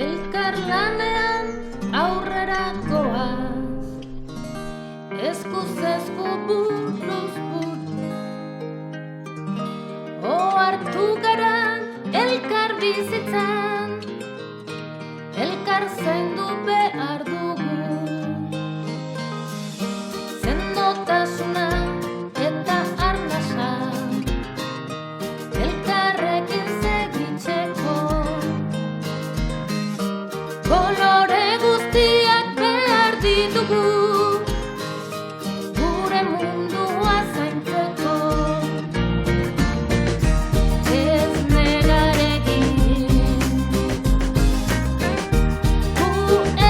Elkarlanean aurrera goaz, eskuz esku buruz buru. Ohartu gara elkar bizitzan, elkar zaindu behar dugu. Sendotasuna eta arnasa, elkarrekin segitzeko. Kolore guztiak behar ditugu, gure mundua zaintzeko. Ez negarekin, gu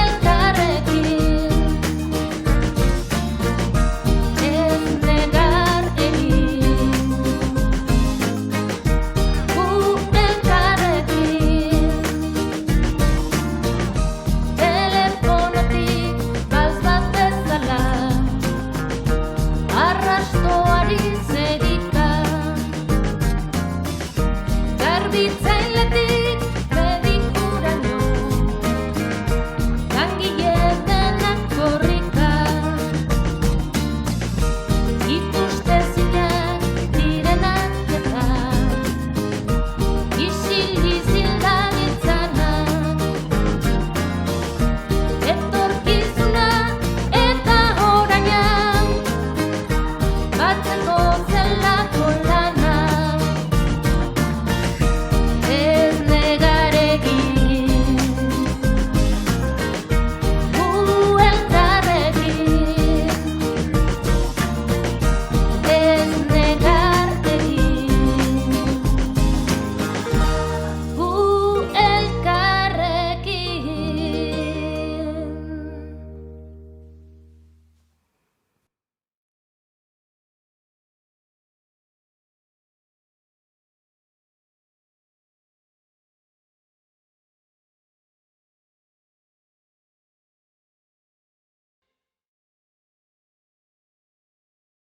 elkarrekin. Ez negar egin, gu elkarrekin. Telefonotik bals bat bezala, arrastoari segika, garbitzen